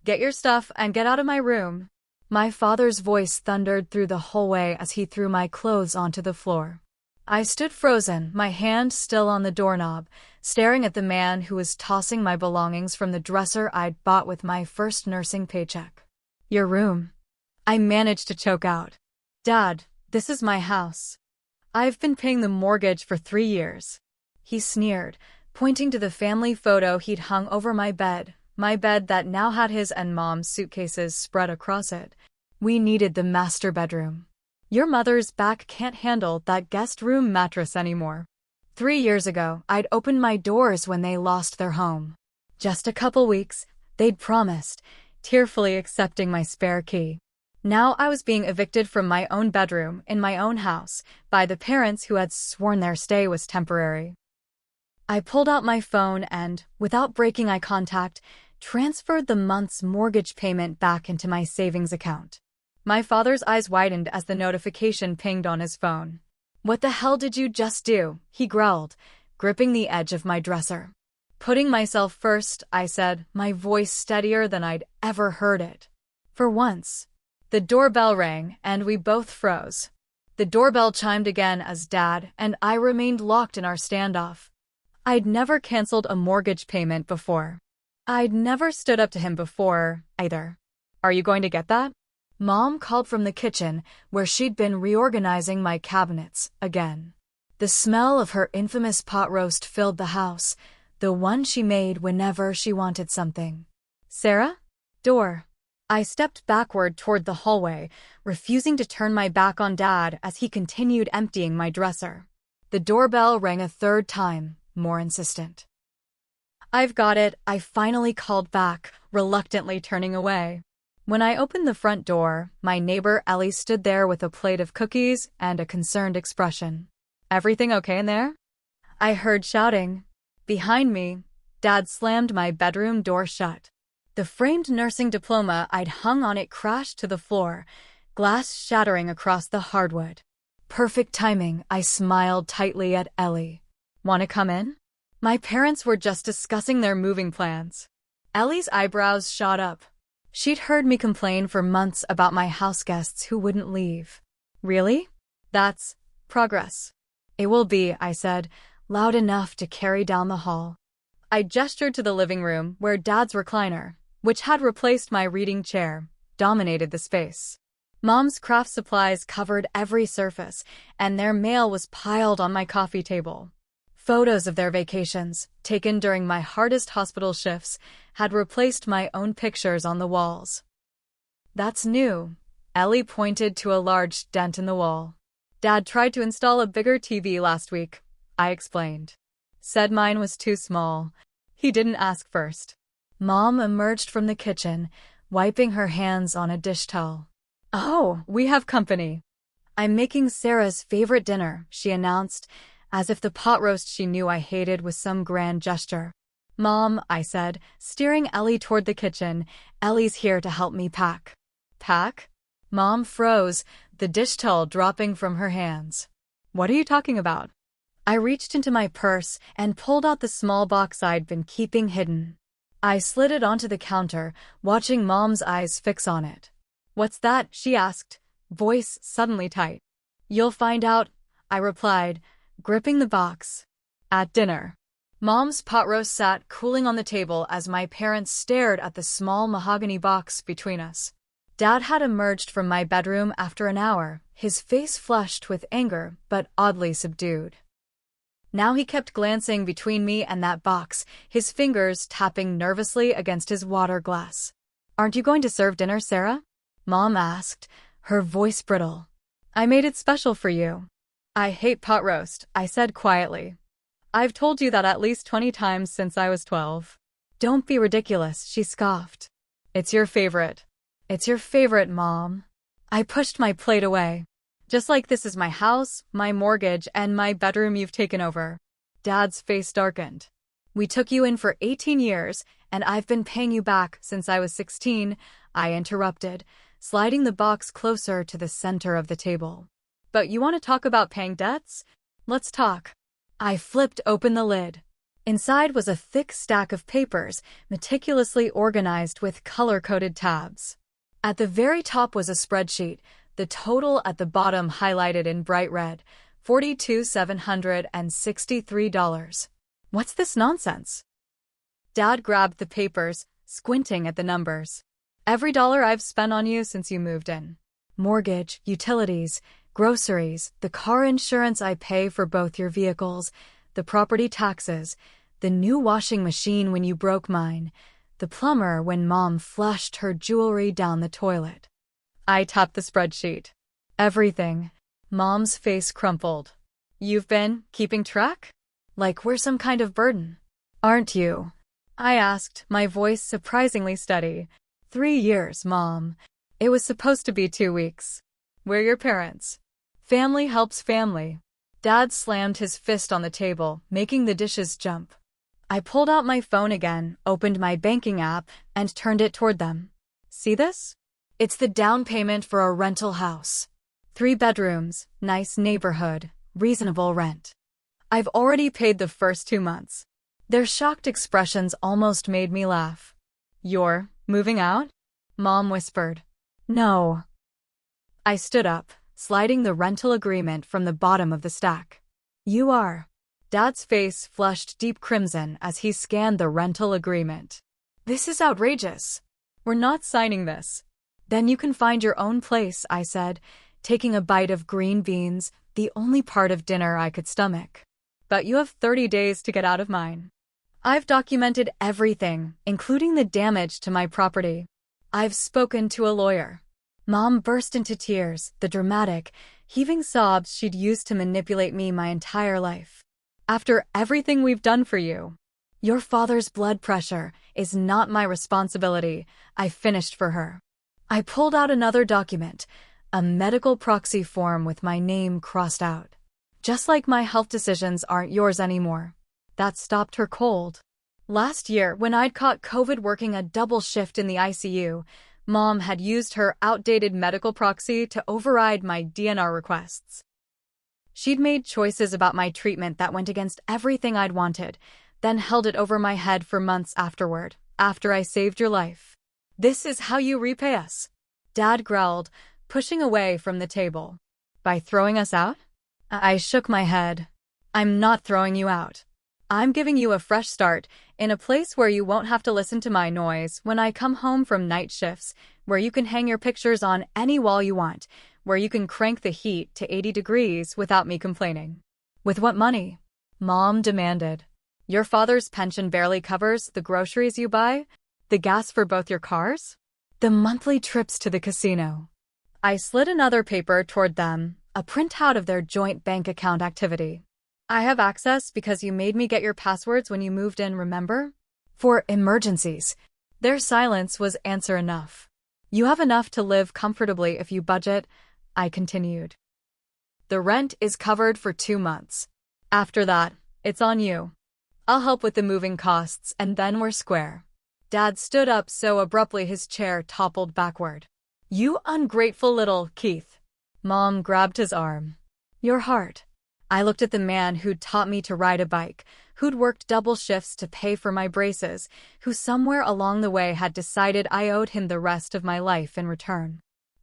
Get your stuff and get out of my room. My father's voice thundered through the hallway as he threw my clothes onto the floor. I stood frozen, my hand still on the doorknob, staring at the man who was tossing my belongings from the dresser I'd bought with my first nursing paycheck. Your room. I managed to choke out. Dad, this is my house. I've been paying the mortgage for 3 years. He sneered, pointing to the family photo he'd hung over my bed that now had his and Mom's suitcases spread across it. We needed the master bedroom. Your mother's back can't handle that guest room mattress anymore. 3 years ago, I'd opened my doors when they lost their home. Just a couple weeks, they'd promised, tearfully accepting my spare key. Now I was being evicted from my own bedroom in my own house by the parents who had sworn their stay was temporary. I pulled out my phone and, without breaking eye contact, transferred the month's mortgage payment back into my savings account. My father's eyes widened as the notification pinged on his phone. What the hell did you just do? He growled, gripping the edge of my dresser. Putting myself first, I said, my voice steadier than I'd ever heard it. For once. The doorbell rang, and we both froze. The doorbell chimed again as Dad and I remained locked in our standoff. I'd never canceled a mortgage payment before. I'd never stood up to him before, either. Are you going to get that? Mom called from the kitchen, where she'd been reorganizing my cabinets, again. The smell of her infamous pot roast filled the house, the one she made whenever she wanted something. Sarah? Door. I stepped backward toward the hallway, refusing to turn my back on Dad as he continued emptying my dresser. The doorbell rang a third time, more insistent. I've got it, I finally called back, reluctantly turning away. When I opened the front door, my neighbor Ellie stood there with a plate of cookies and a concerned expression. Everything okay in there? I heard shouting. Behind me, Dad slammed my bedroom door shut. The framed nursing diploma I'd hung on it crashed to the floor, glass shattering across the hardwood. Perfect timing, I smiled tightly at Ellie. Want to come in? My parents were just discussing their moving plans. Ellie's eyebrows shot up. She'd heard me complain for months about my houseguests who wouldn't leave. Really? That's progress. It will be, I said, loud enough to carry down the hall. I gestured to the living room where Dad's recliner, which had replaced my reading chair, dominated the space. Mom's craft supplies covered every surface, and their mail was piled on my coffee table. Photos of their vacations, taken during my hardest hospital shifts, had replaced my own pictures on the walls. That's new. Ellie pointed to a large dent in the wall. Dad tried to install a bigger TV last week, I explained. Said mine was too small. He didn't ask first. Mom emerged from the kitchen, wiping her hands on a dish towel. Oh, we have company. I'm making Sarah's favorite dinner, she announced, as if the pot roast she knew I hated was some grand gesture. Mom, I said, steering Ellie toward the kitchen, Ellie's here to help me pack. Pack? Mom froze, the dish towel dropping from her hands. What are you talking about? I reached into my purse and pulled out the small box I'd been keeping hidden. I slid it onto the counter, watching Mom's eyes fix on it. What's that? She asked, voice suddenly tight. You'll find out, I replied, gripping the box. At dinner. Mom's pot roast sat cooling on the table as my parents stared at the small mahogany box between us. Dad had emerged from my bedroom after an hour, his face flushed with anger but oddly subdued. Now he kept glancing between me and that box, his fingers tapping nervously against his water glass. Aren't you going to serve dinner, Sarah? Mom asked, her voice brittle. I made it special for you. I hate pot roast, I said quietly. I've told you that at least 20 times since I was 12. Don't be ridiculous, she scoffed. It's your favorite. It's your favorite, Mom. I pushed my plate away. Just like this is my house, my mortgage, and my bedroom you've taken over. Dad's face darkened. We took you in for 18 years, and I've been paying you back since I was 16, I interrupted, sliding the box closer to the center of the table. But you want to talk about paying debts? Let's talk. I flipped open the lid. Inside was a thick stack of papers, meticulously organized with color-coded tabs. At the very top was a spreadsheet, the total at the bottom highlighted in bright red, $42,763. What's this nonsense? Dad grabbed the papers, squinting at the numbers. Every dollar I've spent on you since you moved in. Mortgage, utilities, groceries, the car insurance I pay for both your vehicles, the property taxes, the new washing machine when you broke mine, the plumber when Mom flushed her jewelry down the toilet. I tapped the spreadsheet. Everything. Mom's face crumpled. You've been keeping track? Like we're some kind of burden. Aren't you? I asked, my voice surprisingly steady. 3 years, Mom. It was supposed to be 2 weeks. We're your parents. Family helps family. Dad slammed his fist on the table, making the dishes jump. I pulled out my phone again, opened my banking app, and turned it toward them. See this? It's the down payment for a rental house. 3 bedrooms, nice neighborhood, reasonable rent. I've already paid the first 2 months. Their shocked expressions almost made me laugh. You're moving out? Mom whispered. No. I stood up, sliding the rental agreement from the bottom of the stack. You are. Dad's face flushed deep crimson as he scanned the rental agreement. This is outrageous. We're not signing this. Then you can find your own place, I said, taking a bite of green beans, the only part of dinner I could stomach. But you have 30 days to get out of mine. I've documented everything, including the damage to my property. I've spoken to a lawyer. Mom burst into tears, the dramatic, heaving sobs she'd used to manipulate me my entire life. After everything we've done for you. Your father's blood pressure is not my responsibility, I finished for her. I pulled out another document, a medical proxy form with my name crossed out. Just like my health decisions aren't yours anymore. That stopped her cold. Last year, when I'd caught COVID working a double shift in the ICU, Mom had used her outdated medical proxy to override my DNR requests. She'd made choices about my treatment that went against everything I'd wanted, then held it over my head for months afterward, after I saved your life. This is how you repay us. Dad growled, pushing away from the table. By throwing us out? I shook my head. I'm not throwing you out. I'm giving you a fresh start, in a place where you won't have to listen to my noise when I come home from night shifts, where you can hang your pictures on any wall you want, where you can crank the heat to 80 degrees without me complaining. With what money? Mom demanded. Your father's pension barely covers the groceries you buy, the gas for both your cars, the monthly trips to the casino. I slid another paper toward them, a printout of their joint bank account activity. I have access because you made me get your passwords when you moved in, remember? For emergencies. Their silence was answer enough. You have enough to live comfortably if you budget, I continued. The rent is covered for 2 months. After that, it's on you. I'll help with the moving costs and then we're square. Dad stood up so abruptly his chair toppled backward. You ungrateful little Keith. Mom grabbed his arm. Your heart. I looked at the man who'd taught me to ride a bike, who'd worked double shifts to pay for my braces, who somewhere along the way had decided I owed him the rest of my life in return.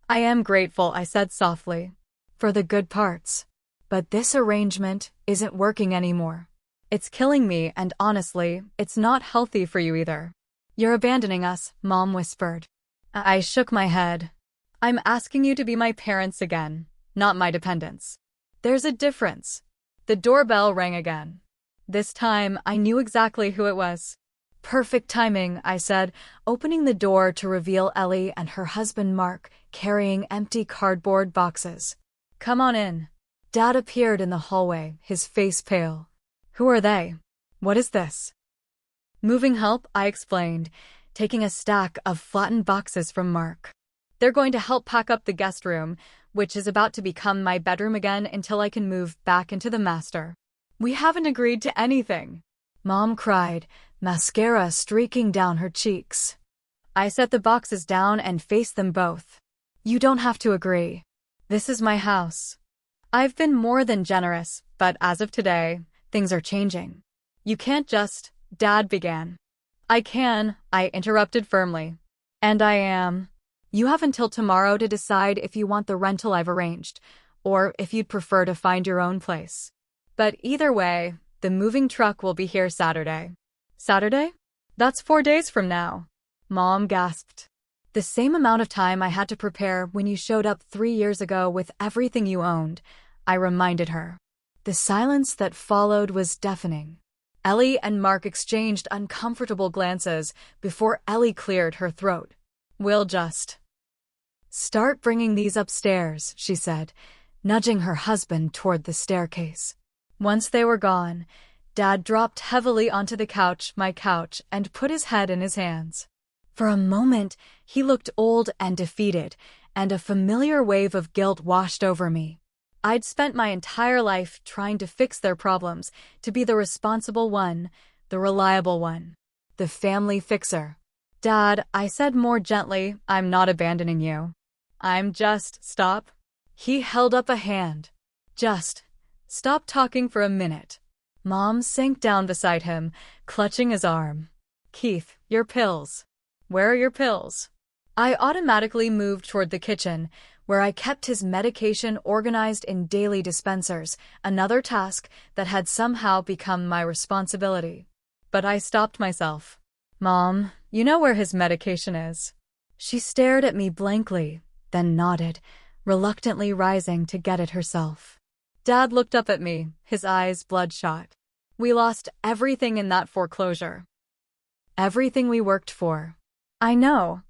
I am grateful, I said softly, for the good parts. But this arrangement isn't working anymore. It's killing me, and honestly, it's not healthy for you either. You're abandoning us, Mom whispered. I shook my head. I'm asking you to be my parents again, not my dependents. There's a difference. The doorbell rang again. This time, I knew exactly who it was. Perfect timing, I said, opening the door to reveal Ellie and her husband Mark, carrying empty cardboard boxes. Come on in. Dad appeared in the hallway, his face pale. Who are they? What is this? Moving help, I explained, taking a stack of flattened boxes from Mark. They're going to help pack up the guest room, which is about to become my bedroom again until I can move back into the master. We haven't agreed to anything. Mom cried, mascara streaking down her cheeks. I set the boxes down and faced them both. You don't have to agree. This is my house. I've been more than generous, but as of today, things are changing. You can't just, Dad began. I can, I interrupted firmly. And I am. You have until tomorrow to decide if you want the rental I've arranged, or if you'd prefer to find your own place. But either way, the moving truck will be here Saturday. Saturday? That's 4 days from now. Mom gasped. The same amount of time I had to prepare when you showed up 3 years ago with everything you owned, I reminded her. The silence that followed was deafening. Ellie and Mark exchanged uncomfortable glances before Ellie cleared her throat. We'll just start bringing these upstairs, she said, nudging her husband toward the staircase. Once they were gone, Dad dropped heavily onto the couch, my couch, and put his head in his hands. For a moment, he looked old and defeated, and a familiar wave of guilt washed over me. I'd spent my entire life trying to fix their problems, to be the responsible one, the reliable one, the family fixer. Dad, I said more gently, I'm not abandoning you. I'm just, stop. He held up a hand. Just, stop talking for a minute. Mom sank down beside him, clutching his arm. Keith, your pills. Where are your pills? I automatically moved toward the kitchen, where I kept his medication organized in daily dispensers, another task that had somehow become my responsibility. But I stopped myself. Mom, you know where his medication is. She stared at me blankly, then nodded, reluctantly rising to get it herself. Dad looked up at me, his eyes bloodshot. We lost everything in that foreclosure. Everything we worked for. I know.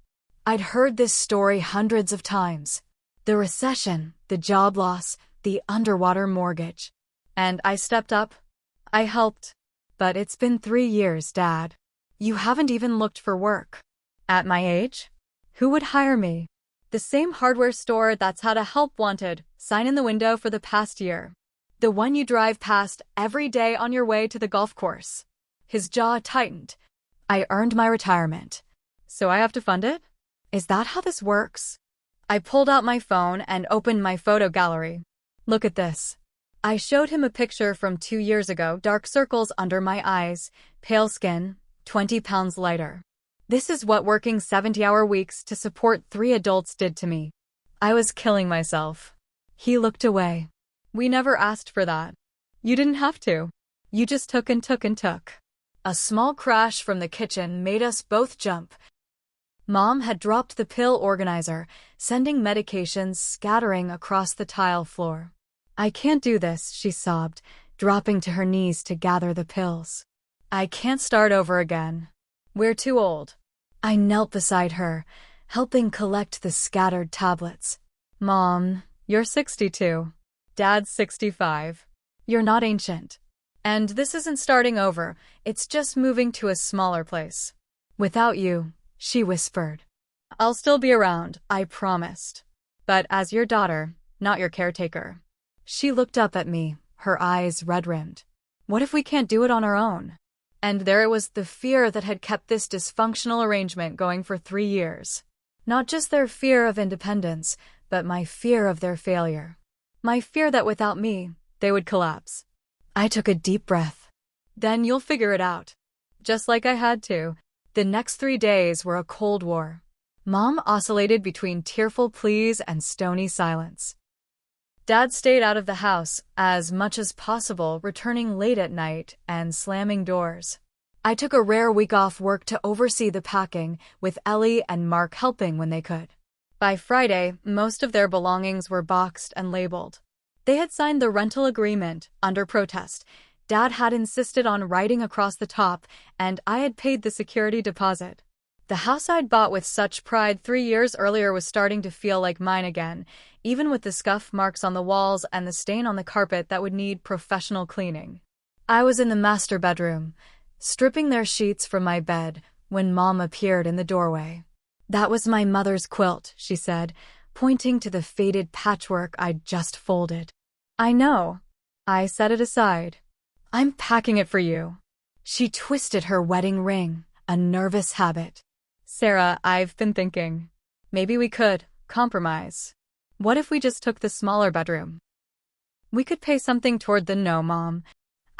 I'd heard this story hundreds of times. The recession, the job loss, the underwater mortgage. And I stepped up. I helped. But it's been 3 years, Dad. You haven't even looked for work. At my age? Who would hire me? The same hardware store that's had a help wanted sign in the window for the past year. The one you drive past every day on your way to the golf course. His jaw tightened. I earned my retirement. So I have to fund it? Is that how this works? I pulled out my phone and opened my photo gallery. Look at this. I showed him a picture from 2 years ago, dark circles under my eyes, pale skin, 20 pounds lighter. This is what working 70-hour weeks to support 3 adults did to me. I was killing myself. He looked away. We never asked for that. You didn't have to. You just took and took and took. A small crash from the kitchen made us both jump. Mom had dropped the pill organizer, sending medications scattering across the tile floor. I can't do this, she sobbed, dropping to her knees to gather the pills. I can't start over again. We're too old. I knelt beside her, helping collect the scattered tablets. Mom, you're 62. Dad's 65. You're not ancient. And this isn't starting over, it's just moving to a smaller place. Without you, she whispered. I'll still be around, I promised. But as your daughter, not your caretaker. She looked up at me, her eyes red-rimmed. What if we can't do it on our own? And there it was, the fear that had kept this dysfunctional arrangement going for 3 years. Not just their fear of independence, but my fear of their failure. My fear that without me, they would collapse. I took a deep breath. Then you'll figure it out. Just like I had to. The next 3 days were a cold war. Mom oscillated between tearful pleas and stony silence. Dad stayed out of the house as much as possible, returning late at night and slamming doors. I took a rare week off work to oversee the packing, with Ellie and Mark helping when they could. By Friday, most of their belongings were boxed and labeled. They had signed the rental agreement under protest. Dad had insisted on writing across the top, and I had paid the security deposit. The house I'd bought with such pride 3 years earlier was starting to feel like mine again, even with the scuff marks on the walls and the stain on the carpet that would need professional cleaning. I was in the master bedroom, stripping their sheets from my bed, when Mom appeared in the doorway. That was my mother's quilt, she said, pointing to the faded patchwork I'd just folded. I know. I set it aside. I'm packing it for you. She twisted her wedding ring, a nervous habit. Sarah, I've been thinking. Maybe we could compromise. What if we just took the smaller bedroom? We could pay something toward the no, Mom.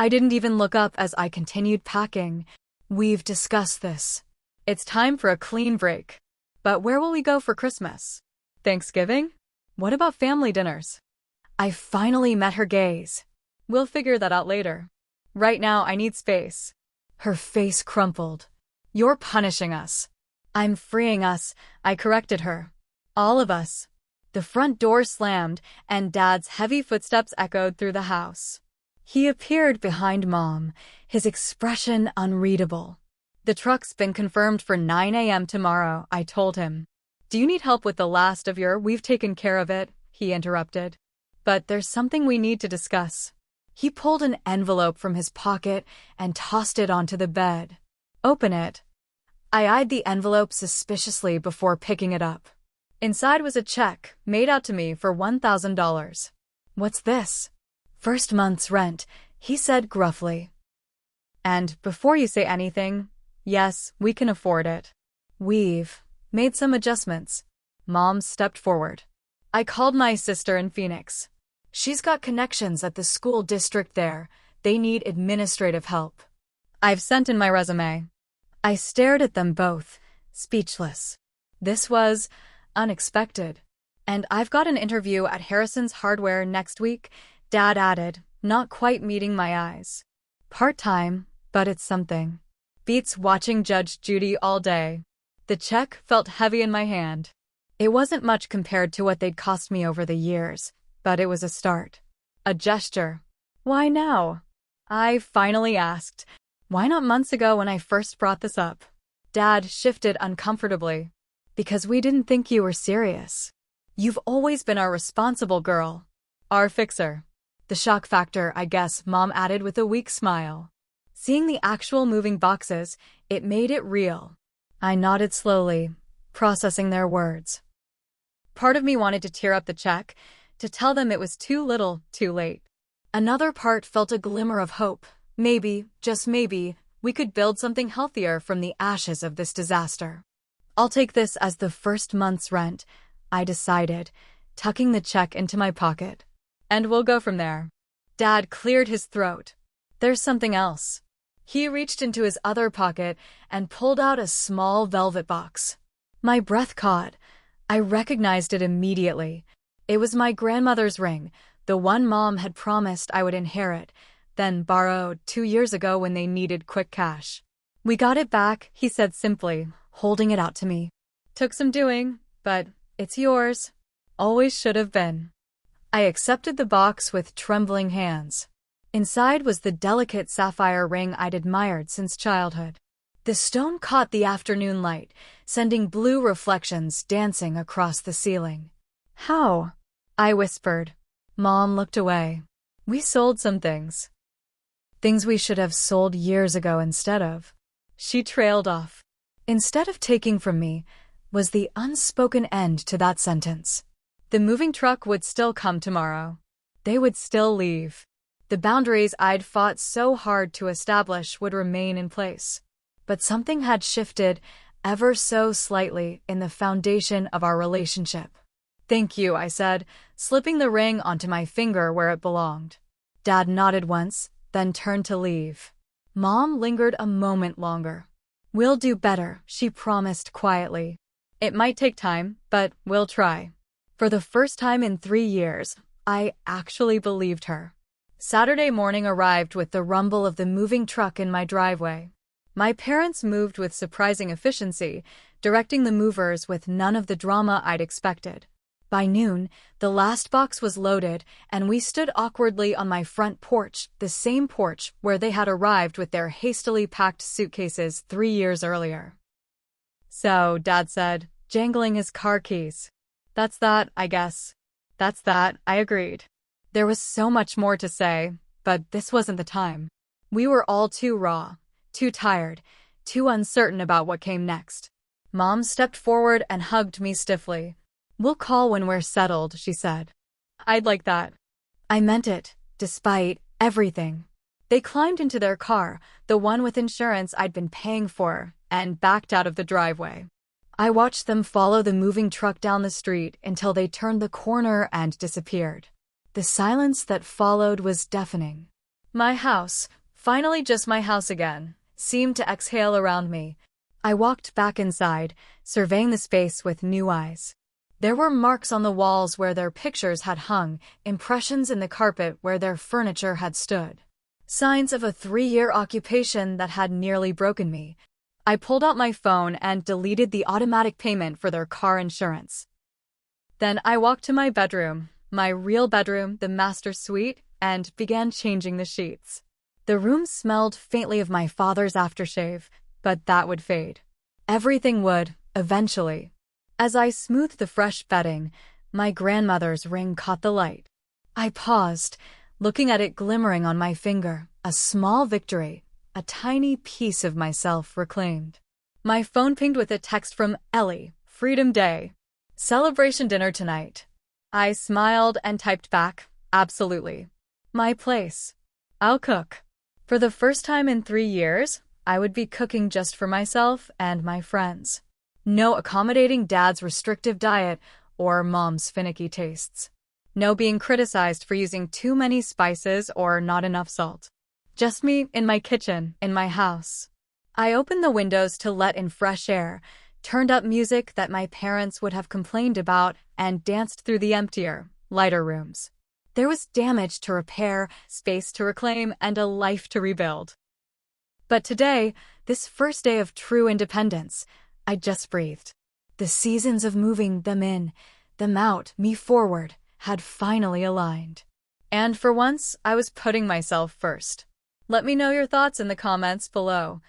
I didn't even look up as I continued packing. We've discussed this. It's time for a clean break. But where will we go for Christmas? Thanksgiving? What about family dinners? I finally met her gaze. We'll figure that out later. Right now, I need space. Her face crumpled. You're punishing us. I'm freeing us, I corrected her. All of us. The front door slammed, and Dad's heavy footsteps echoed through the house. He appeared behind Mom, his expression unreadable. The truck's been confirmed for 9 a.m. tomorrow, I told him. Do you need help with the last of your "we've taken care of it"? He interrupted. But there's something we need to discuss. He pulled an envelope from his pocket and tossed it onto the bed. Open it. I eyed the envelope suspiciously before picking it up. Inside was a check, made out to me for $1,000. What's this? First month's rent, he said gruffly. And before you say anything, yes, we can afford it. We've made some adjustments. Mom stepped forward. I called my sister in Phoenix. She's got connections at the school district there. They need administrative help. I've sent in my resume. I stared at them both, speechless. This was unexpected. And I've got an interview at Harrison's Hardware next week, Dad added, not quite meeting my eyes. Part-time, but it's something. Beats watching Judge Judy all day. The check felt heavy in my hand. It wasn't much compared to what they'd cost me over the years, but it was a start. A gesture. Why now? I finally asked. Why not months ago when I first brought this up? Dad shifted uncomfortably. Because we didn't think you were serious. You've always been our responsible girl. Our fixer. The shock factor, I guess, Mom added with a weak smile. Seeing the actual moving boxes, it made it real. I nodded slowly, processing their words. Part of me wanted to tear up the check, to tell them it was too little, too late. Another part felt a glimmer of hope. Maybe, just maybe, we could build something healthier from the ashes of this disaster. I'll take this as the first month's rent, I decided, tucking the check into my pocket. And we'll go from there. Dad cleared his throat. There's something else. He reached into his other pocket and pulled out a small velvet box. My breath caught. I recognized it immediately. It was my grandmother's ring, the one Mom had promised I would inherit, then borrowed 2 years ago when they needed quick cash. We got it back, he said simply, holding it out to me. Took some doing, but it's yours. Always should have been. I accepted the box with trembling hands. Inside was the delicate sapphire ring I'd admired since childhood. The stone caught the afternoon light, sending blue reflections dancing across the ceiling. How? I whispered. Mom looked away. We sold some things. Things we should have sold years ago instead of. She trailed off. Instead of taking from me, was the unspoken end to that sentence. The moving truck would still come tomorrow. They would still leave. The boundaries I'd fought so hard to establish would remain in place. But something had shifted, ever so slightly, in the foundation of our relationship. Thank you, I said, slipping the ring onto my finger where it belonged. Dad nodded once, then turned to leave. Mom lingered a moment longer. We'll do better, she promised quietly. It might take time, but we'll try. For the first time in 3 years, I actually believed her. Saturday morning arrived with the rumble of the moving truck in my driveway. My parents moved with surprising efficiency, directing the movers with none of the drama I'd expected. By noon, the last box was loaded, and we stood awkwardly on my front porch, the same porch where they had arrived with their hastily packed suitcases 3 years earlier. So, Dad said, jangling his car keys. That's that, I guess. That's that, I agreed. There was so much more to say, but this wasn't the time. We were all too raw, too tired, too uncertain about what came next. Mom stepped forward and hugged me stiffly. We'll call when we're settled, she said. I'd like that. I meant it, despite everything. They climbed into their car, the one with insurance I'd been paying for, and backed out of the driveway. I watched them follow the moving truck down the street until they turned the corner and disappeared. The silence that followed was deafening. My house, finally just my house again, seemed to exhale around me. I walked back inside, surveying the space with new eyes. There were marks on the walls where their pictures had hung, impressions in the carpet where their furniture had stood. Signs of a 3-year occupation that had nearly broken me. I pulled out my phone and deleted the automatic payment for their car insurance. Then I walked to my bedroom, my real bedroom, the master suite, and began changing the sheets. The room smelled faintly of my father's aftershave, but that would fade. Everything would, eventually. As I smoothed the fresh bedding, my grandmother's ring caught the light. I paused, looking at it glimmering on my finger, a small victory, a tiny piece of myself reclaimed. My phone pinged with a text from Ellie, Freedom Day. Celebration dinner tonight. I smiled and typed back, absolutely. My place. I'll cook. For the first time in 3 years, I would be cooking just for myself and my friends. No accommodating dad's restrictive diet or mom's finicky tastes. No being criticized for using too many spices or not enough salt. Just me in my kitchen, in my house. I opened the windows to let in fresh air, turned up music that my parents would have complained about, and danced through the emptier, lighter rooms. There was damage to repair, space to reclaim, and a life to rebuild. But today, this first day of true independence, I just breathed. The seasons of moving them in, them out, me forward, had finally aligned. And for once, I was putting myself first. Let me know your thoughts in the comments below.